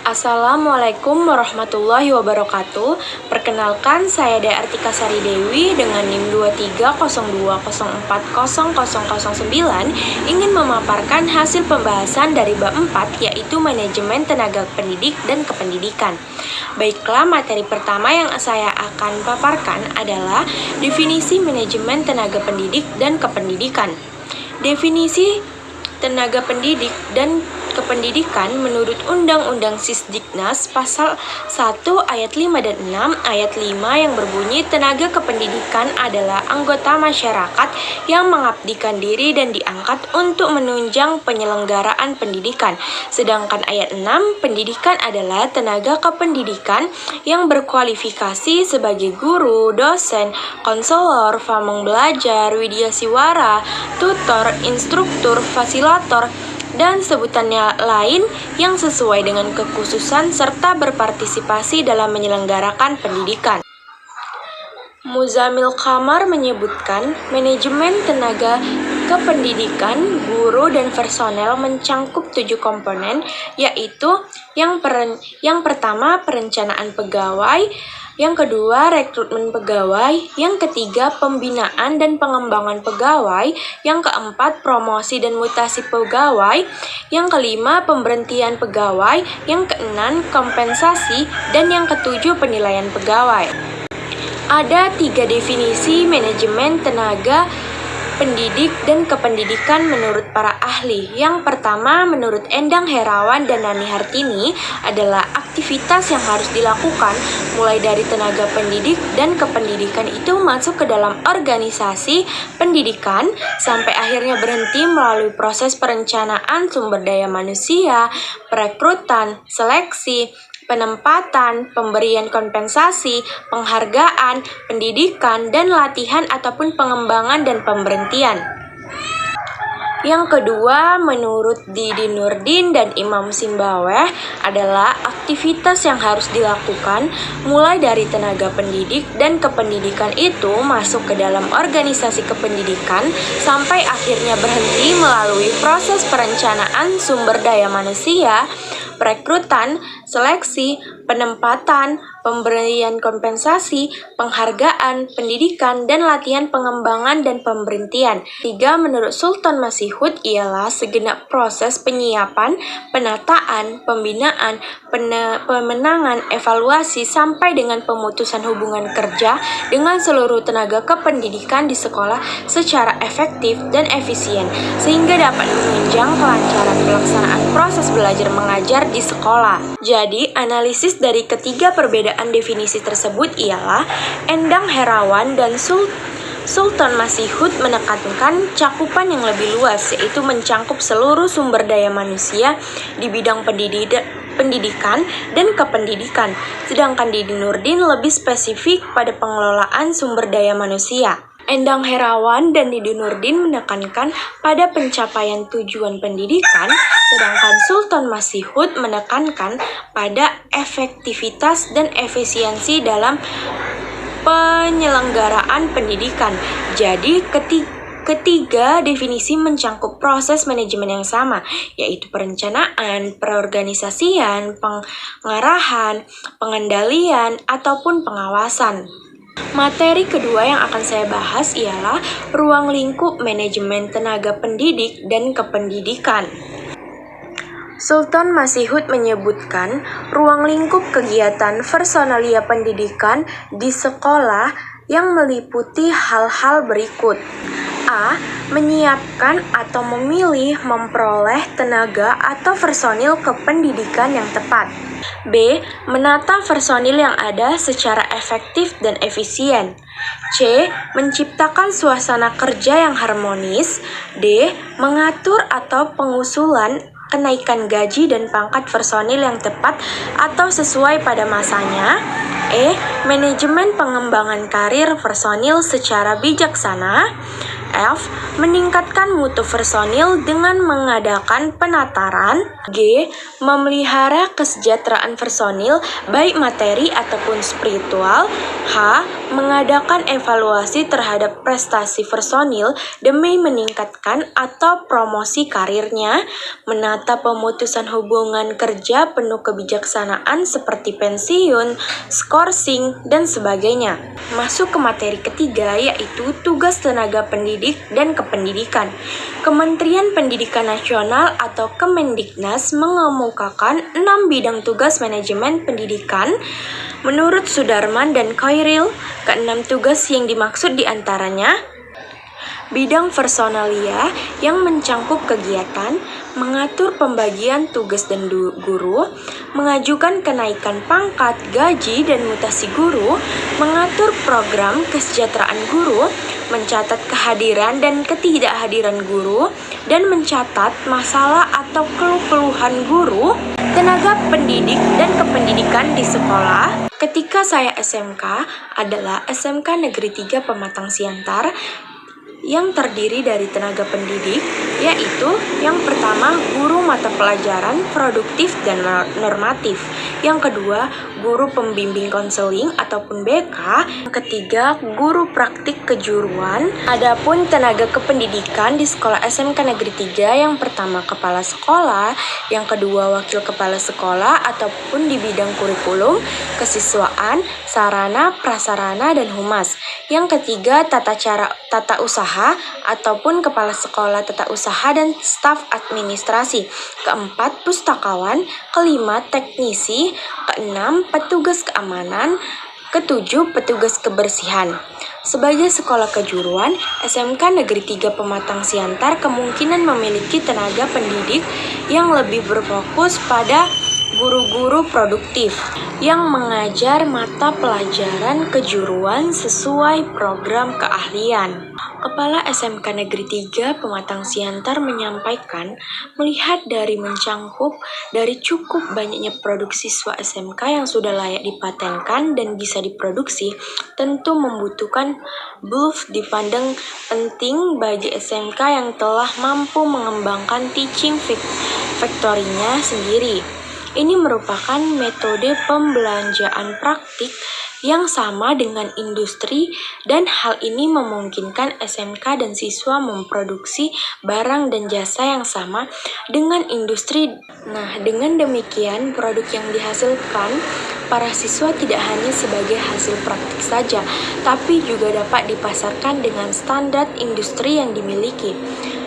Assalamualaikum warahmatullahi wabarakatuh. Perkenalkan, saya Dea Artika Sari Dewi dengan NIM 2302040009 ingin memaparkan hasil pembahasan dari bab 4, yaitu manajemen tenaga pendidik dan kependidikan. Baiklah, materi pertama yang saya akan paparkan adalah definisi manajemen tenaga pendidik dan kependidikan. Definisi tenaga pendidik dan kependidikan menurut Undang-Undang Sisdiknas Pasal 1 ayat 5 dan 6 ayat 5 yang berbunyi tenaga kependidikan adalah anggota masyarakat yang mengabdikan diri dan diangkat untuk menunjang penyelenggaraan pendidikan. Sedangkan ayat 6, pendidikan adalah tenaga kependidikan yang berkualifikasi sebagai guru, dosen, konselor, pamong belajar, widyasiwara, tutor, instruktur, fasilitator, dan sebutannya lain yang sesuai dengan kekhususan serta berpartisipasi dalam menyelenggarakan pendidikan. Muzamil Kamar menyebutkan manajemen tenaga kependidikan, guru, dan personel mencangkup 7 komponen, yaitu yang pertama perencanaan pegawai, yang kedua, rekrutmen pegawai. Yang ketiga, pembinaan dan pengembangan pegawai. Yang keempat, promosi dan mutasi pegawai. Yang kelima, pemberhentian pegawai. Yang keenam, kompensasi. Dan yang ketujuh, penilaian pegawai. Ada 3 definisi manajemen tenaga pendidik dan kependidikan menurut para ahli. Yang pertama, menurut Endang Herawan dan Nani Hartini, adalah aktivitas yang harus dilakukan mulai dari tenaga pendidik dan kependidikan itu masuk ke dalam organisasi pendidikan sampai akhirnya berhenti melalui proses perencanaan sumber daya manusia, perekrutan, seleksi, penempatan, pemberian kompensasi, penghargaan, pendidikan, dan latihan ataupun pengembangan dan pemberhentian. Yang kedua, menurut Didi Nurdin dan Imam Simbaweh, adalah aktivitas yang harus dilakukan mulai dari tenaga pendidik dan kependidikan itu masuk ke dalam organisasi kependidikan sampai akhirnya berhenti melalui proses perencanaan sumber daya manusia, perekrutan, seleksi, penempatan, pemberian kompensasi, penghargaan, pendidikan, dan latihan pengembangan dan pemberhentian. 3. Menurut Sultan Masihud ialah segenap proses penyiapan, penataan, pembinaan, pemenangan, evaluasi, sampai dengan pemutusan hubungan kerja dengan seluruh tenaga kependidikan di sekolah secara efektif dan efisien, sehingga dapat menunjang kelancaran pelaksanaan proses belajar mengajar di sekolah. Jadi, analisis dari ketiga perbedaan definisi tersebut ialah Endang Herawan dan Sultan Masihud menekankan cakupan yang lebih luas, yaitu mencangkup seluruh sumber daya manusia di bidang pendidikan dan kependidikan. Sedangkan Didi Nurdin lebih spesifik pada pengelolaan sumber daya manusia. Endang Herawan dan Didi Nurdin menekankan pada pencapaian tujuan pendidikan, sedangkan Sultan Masihud menekankan pada efektivitas dan efisiensi dalam penyelenggaraan pendidikan. Jadi, ketiga definisi mencangkup proses manajemen yang sama, yaitu perencanaan, perorganisasian, pengarahan, pengendalian, ataupun pengawasan. Materi kedua yang akan saya bahas ialah ruang lingkup manajemen tenaga pendidik dan kependidikan. Sultan Masihud menyebutkan ruang lingkup kegiatan personalia pendidikan di sekolah yang meliputi hal-hal berikut. A. Menyiapkan atau memilih memperoleh tenaga atau personil kependidikan yang tepat. B. Menata personil yang ada secara efektif dan efisien. C. Menciptakan suasana kerja yang harmonis. D. Mengatur atau pengusulan kenaikan gaji dan pangkat personil yang tepat atau sesuai pada masanya. E. Manajemen pengembangan karir personil secara bijaksana. F. Meningkatkan mutu personil dengan mengadakan penataran. G. Memelihara kesejahteraan personil baik materi ataupun spiritual. H. Mengadakan evaluasi terhadap prestasi personil demi meningkatkan atau promosi karirnya. Menata pemutusan hubungan kerja penuh kebijaksanaan seperti pensiun, skorsing, dan sebagainya. Masuk ke materi ketiga, yaitu tugas tenaga pendidik dan kependidikan. Kementerian Pendidikan Nasional atau Kemendiknas mengemukakan 6 bidang tugas manajemen pendidikan. Menurut Sudarman dan Khairil, ke-6 tugas yang dimaksud diantaranya bidang personalia yang mencangkup kegiatan, mengatur pembagian tugas dan guru, mengajukan kenaikan pangkat, gaji, dan mutasi guru, mengatur program kesejahteraan guru, mencatat kehadiran dan ketidakhadiran guru, dan mencatat masalah atau keluhan guru, tenaga pendidik dan kependidikan di sekolah. Ketika saya SMK adalah SMK Negeri 3 Pematang Siantar yang terdiri dari tenaga pendidik, yaitu yang pertama guru mata pelajaran produktif dan normatif, yang kedua guru pembimbing konseling ataupun BK, yang ketiga guru praktik kejuruan. Adapun tenaga kependidikan di sekolah SMK Negeri 3, yang pertama kepala sekolah, yang kedua wakil kepala sekolah ataupun di bidang kurikulum, kesiswaan, sarana, prasarana, dan humas. Yang ketiga tata usaha ataupun kepala sekolah tata usaha dan staf administrasi. Keempat, pustakawan. Kelima, teknisi. Keenam, petugas keamanan. Ketujuh, petugas kebersihan. Sebagai sekolah kejuruan, SMK Negeri 3 Pematang Siantar kemungkinan memiliki tenaga pendidik yang lebih berfokus pada guru-guru produktif yang mengajar mata pelajaran kejuruan sesuai program keahlian. Kepala SMK Negeri 3 Pematang Siantar menyampaikan, melihat dari mencangkup dari cukup banyaknya produk siswa SMK yang sudah layak dipatenkan dan bisa diproduksi, tentu membutuhkan BULF dipandang penting bagi SMK yang telah mampu mengembangkan teaching factory-nya sendiri. Ini merupakan metode pembelanjaan praktik yang sama dengan industri dan hal ini memungkinkan SMK dan siswa memproduksi barang dan jasa yang sama dengan industri. Nah, dengan demikian produk yang dihasilkan para siswa tidak hanya sebagai hasil praktik saja, tapi juga dapat dipasarkan dengan standar industri yang dimiliki.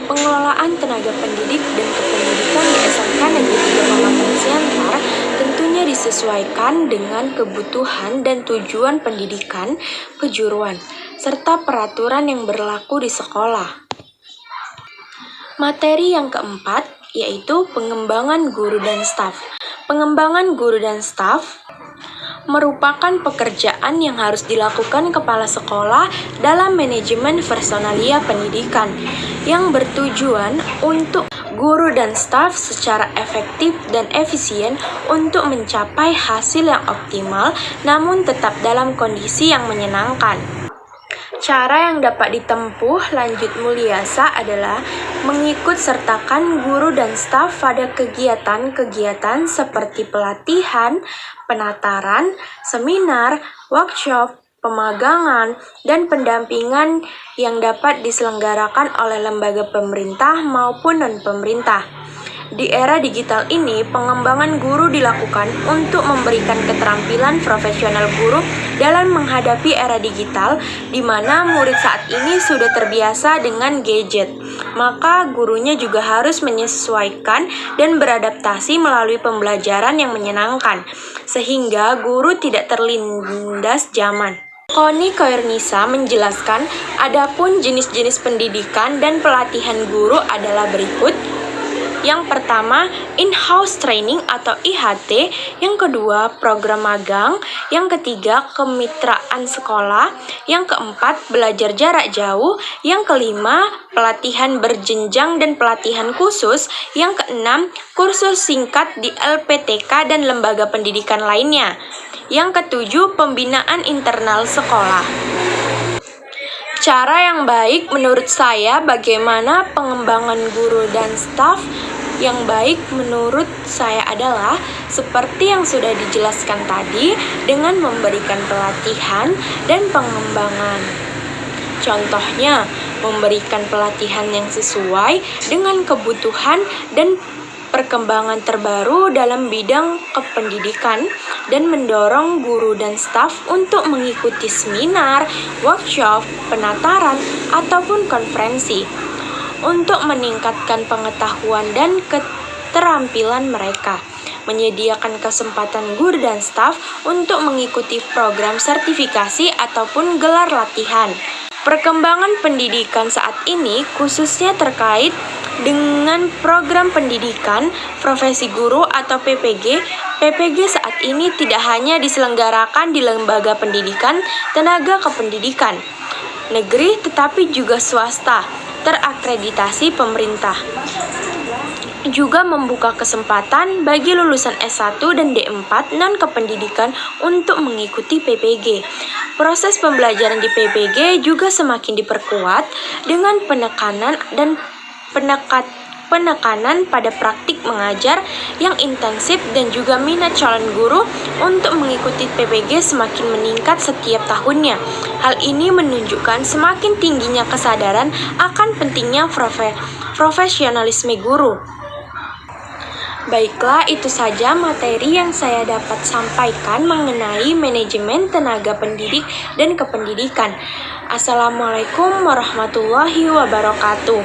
Pengelolaan tenaga pendidik dan kependidikan di SMK Negeri 3 Pematang Siantar tentunya disesuaikan dengan kebutuhan dan tujuan pendidikan kejuruan, serta peraturan yang berlaku di sekolah. Materi yang keempat, yaitu pengembangan guru dan staf. Pengembangan guru dan staf merupakan pekerjaan yang harus dilakukan kepala sekolah dalam manajemen personalia pendidikan yang bertujuan untuk guru dan staf secara efektif dan efisien untuk mencapai hasil yang optimal namun tetap dalam kondisi yang menyenangkan. Cara yang dapat ditempuh lanjut mulyasa adalah mengikut sertakan guru dan staf pada kegiatan-kegiatan seperti pelatihan, penataran, seminar, workshop, pemagangan, dan pendampingan yang dapat diselenggarakan oleh lembaga pemerintah maupun non-pemerintah. Di era digital ini, pengembangan guru dilakukan untuk memberikan keterampilan profesional guru dalam menghadapi era digital, di mana murid saat ini sudah terbiasa dengan gadget. Maka gurunya juga harus menyesuaikan dan beradaptasi melalui pembelajaran yang menyenangkan, sehingga guru tidak terlindas zaman. Koni Koirnisa menjelaskan, adapun jenis-jenis pendidikan dan pelatihan guru adalah berikut. Yang pertama, in-house training atau IHT. Yang kedua, program magang. Yang ketiga, kemitraan sekolah. Yang keempat, belajar jarak jauh. Yang kelima, pelatihan berjenjang dan pelatihan khusus. Yang keenam, kursus singkat di LPTK dan lembaga pendidikan lainnya. Yang ketujuh, pembinaan internal sekolah. Cara yang baik menurut saya bagaimana pengembangan guru dan staf yang baik menurut saya adalah seperti yang sudah dijelaskan tadi dengan memberikan pelatihan dan pengembangan. Contohnya, memberikan pelatihan yang sesuai dengan kebutuhan dan perkembangan terbaru dalam bidang kependidikan dan mendorong guru dan staf untuk mengikuti seminar, workshop, penataran, ataupun konferensi untuk meningkatkan pengetahuan dan keterampilan mereka. Menyediakan kesempatan guru dan staf untuk mengikuti program sertifikasi ataupun gelar latihan. Perkembangan pendidikan saat ini khususnya terkait dengan program pendidikan profesi guru atau PPG. PPG saat ini tidak hanya diselenggarakan di lembaga pendidikan tenaga kependidikan negeri tetapi juga swasta terakreditasi pemerintah. Juga membuka kesempatan bagi lulusan S1 dan D4 non-kependidikan untuk mengikuti PPG. Proses pembelajaran di PPG juga semakin diperkuat dengan penekanan pada praktik mengajar yang intensif dan juga minat calon guru untuk mengikuti PPG semakin meningkat setiap tahunnya. Hal ini menunjukkan semakin tingginya kesadaran akan pentingnya profesionalisme guru. Baiklah, itu saja materi yang saya dapat sampaikan mengenai manajemen tenaga pendidik dan kependidikan. Assalamualaikum warahmatullahi wabarakatuh.